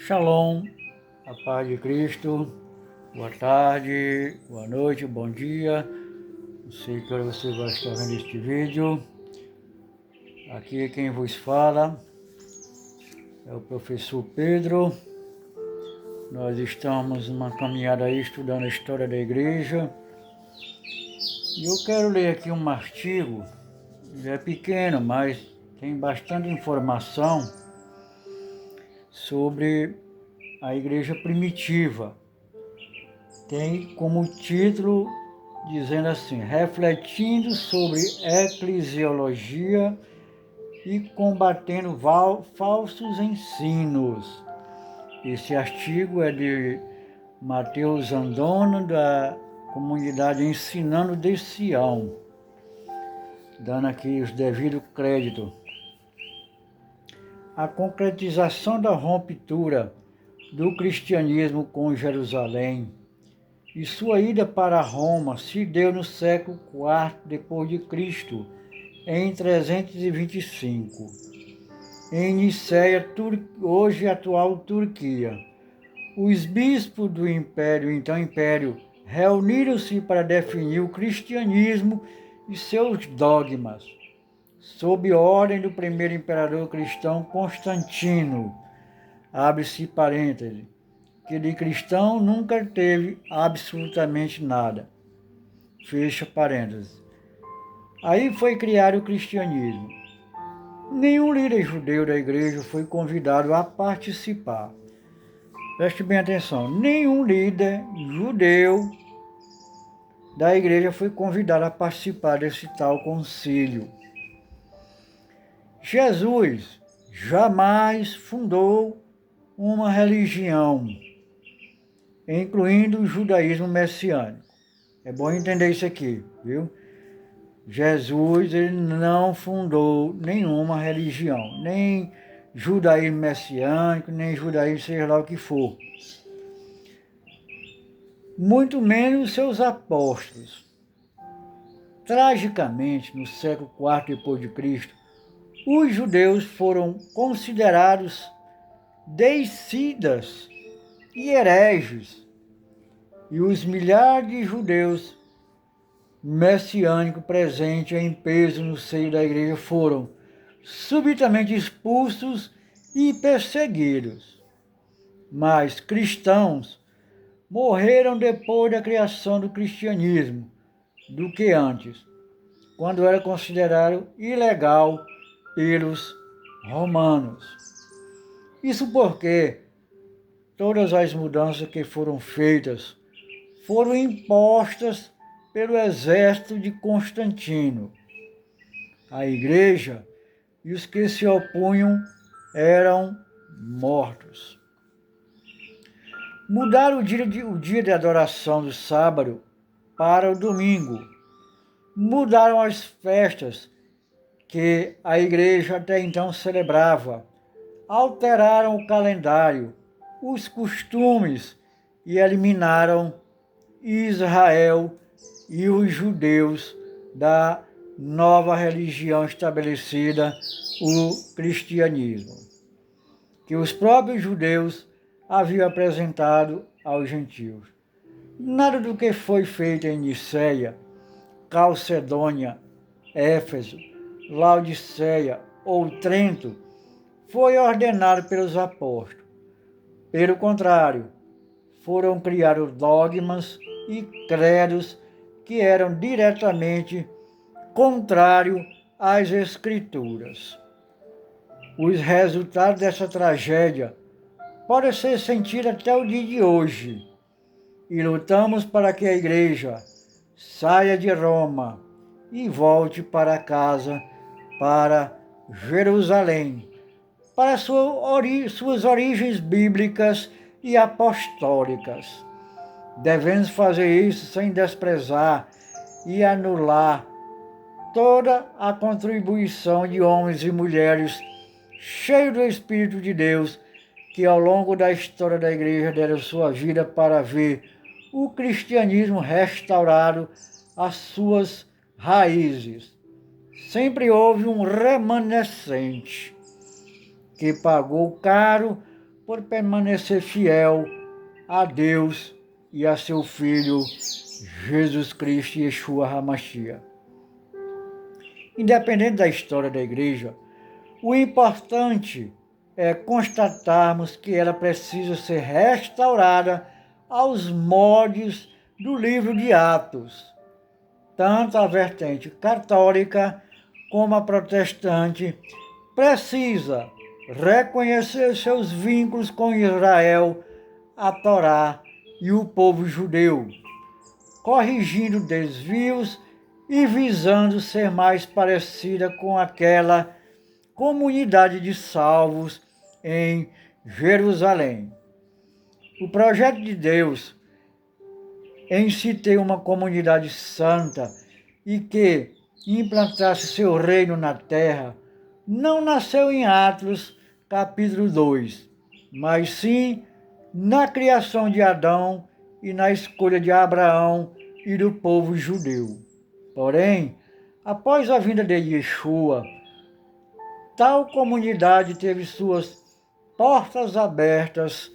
Shalom, a paz de Cristo, boa tarde, boa noite, bom dia. Não sei que hora você vai estar vendo este vídeo. Aqui quem vos fala é o professor Pedro. Nós estamos numa caminhada aí estudando a história da igreja. E eu quero ler aqui um artigo, ele é pequeno, mas tem bastante informação sobre a igreja primitiva. Tem como título dizendo assim: refletindo sobre eclesiologia e combatendo falsos ensinos. Esse artigo é de Mateus Andona, da comunidade Ensinando de Sião, dando aqui os devidos créditos. A concretização da ruptura do cristianismo com Jerusalém e sua ida para Roma se deu no século IV depois de Cristo, em 325, em Niceia, hoje atual Turquia. Os bispos do Império, reuniram-se para definir o cristianismo e seus dogmas, sob ordem do primeiro imperador cristão Constantino, abre-se parênteses, que de cristão nunca teve absolutamente nada, fecha parênteses. Aí foi criado o cristianismo. Nenhum líder judeu da igreja foi convidado a participar. Preste bem atenção, nenhum líder judeu da igreja foi convidado a participar desse tal concílio. Jesus jamais fundou uma religião, incluindo o judaísmo messiânico. É bom entender isso aqui, viu? Jesus ele não fundou nenhuma religião, nem judaísmo messiânico, nem judaísmo seja lá o que for. Muito menos seus apóstolos. Tragicamente, no século IV depois de Cristo, os judeus foram considerados deicidas e hereges, e os milhares de judeus messiânicos presentes em peso no seio da igreja foram subitamente expulsos e perseguidos. Mas cristãos morreram depois da criação do cristianismo do que antes, quando era considerado ilegal pelos romanos. Isso porque todas as mudanças que foram feitas foram impostas pelo exército de Constantino. A igreja e os que se opunham eram mortos. Mudaram o dia de adoração do sábado para o domingo. Mudaram as festas que a igreja até então celebrava. Alteraram o calendário, os costumes e eliminaram Israel e os judeus da nova religião estabelecida, o cristianismo, que os próprios judeus haviam apresentado aos gentios. Nada do que foi feito em Niceia, Calcedônia, Éfeso, Laodiceia ou Trento foi ordenado pelos apóstolos. Pelo contrário, foram criados dogmas e credos que eram diretamente contrários às Escrituras. Os resultados dessa tragédia podem ser sentidos até o dia de hoje, e lutamos para que a igreja saia de Roma e volte para casa, para Jerusalém, para suas origens bíblicas e apostólicas. Devemos fazer isso sem desprezar e anular toda a contribuição de homens e mulheres cheios do Espírito de Deus, que ao longo da história da igreja deram sua vida para ver o cristianismo restaurado às suas raízes. Sempre houve um remanescente que pagou caro por permanecer fiel a Deus e a seu Filho, Jesus Cristo Yeshua HaMashiach. Independente da história da igreja, o importante é constatarmos que ela precisa ser restaurada aos moldes do livro de Atos. Tanto a vertente católica como a protestante precisa reconhecer seus vínculos com Israel, a Torá e o povo judeu, corrigindo desvios e visando ser mais parecida com aquela comunidade de salvos em Jerusalém. O projeto de Deus em se ter uma comunidade santa e que implantasse seu reino na terra não nasceu em Atos capítulo 2, mas sim na criação de Adão e na escolha de Abraão e do povo judeu. Porém, após a vinda de Yeshua, tal comunidade teve suas portas abertas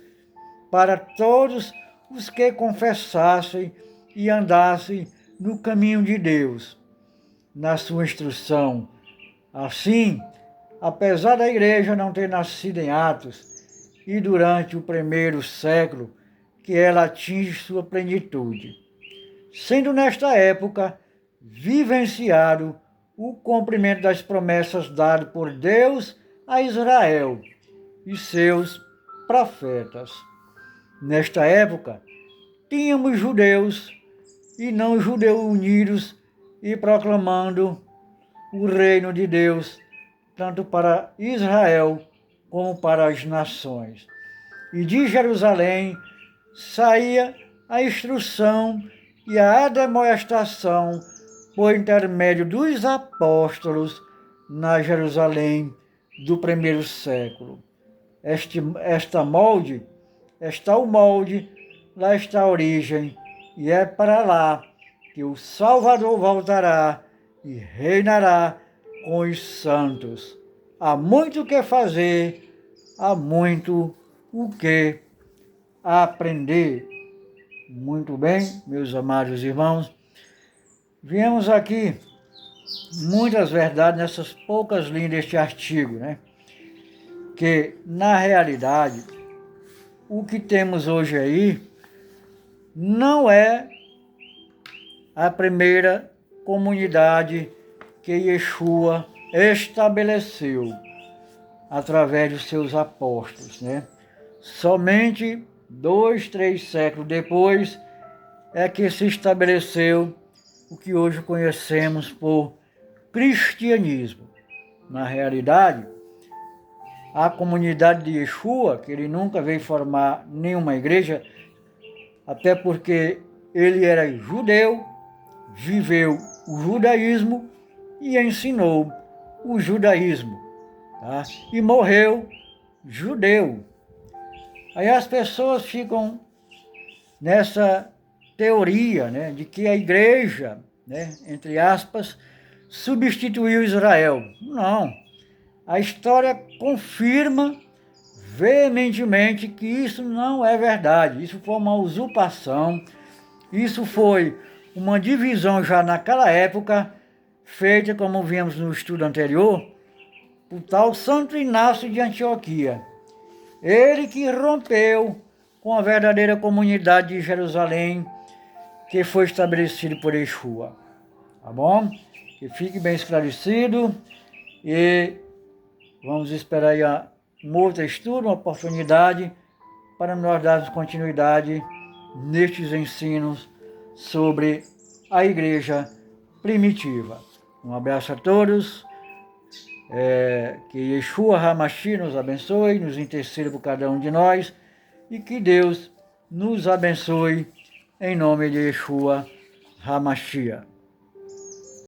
para todos os que confessassem e andassem no caminho de Deus, na sua instrução. Assim, apesar da igreja não ter nascido em Atos e durante o primeiro século, que ela atinge sua plenitude, sendo nesta época vivenciado o cumprimento das promessas dadas por Deus a Israel e seus profetas. Nesta época, tínhamos judeus e não judeus unidos e proclamando o reino de Deus, tanto para Israel como para as nações. E de Jerusalém saía a instrução e a admoestação por intermédio dos apóstolos na Jerusalém do primeiro século. Está o molde, lá está a origem, e é para lá que o Salvador voltará e reinará com os santos. Há muito o que fazer, há muito o que aprender. Muito bem, meus amados irmãos, viemos aqui muitas verdades nessas poucas linhas deste artigo, né? Que, na realidade, o que temos hoje aí não é a primeira comunidade que Yeshua estabeleceu através dos seus apóstolos, né? Somente 2, 3 séculos depois é que se estabeleceu o que hoje conhecemos por cristianismo. Na realidade, a comunidade de Yeshua, que ele nunca veio formar nenhuma igreja, até porque ele era judeu, viveu o judaísmo e ensinou o judaísmo, tá? E morreu judeu. Aí as pessoas ficam nessa teoria, né, de que a igreja, né, entre aspas, substituiu Israel. Não. A história confirma veementemente que isso não é verdade. Isso foi uma usurpação, isso foi uma divisão já naquela época, feita, como vimos no estudo anterior, por tal Santo Inácio de Antioquia. Ele que rompeu com a verdadeira comunidade de Jerusalém, que foi estabelecido por Yeshua. Tá bom? Que fique bem esclarecido e vamos esperar aí um outro estudo, uma oportunidade para nós darmos continuidade nestes ensinos sobre a igreja primitiva. Um abraço a todos, que Yeshua HaMashiach nos abençoe, nos interceda por cada um de nós e que Deus nos abençoe em nome de Yeshua HaMashiach.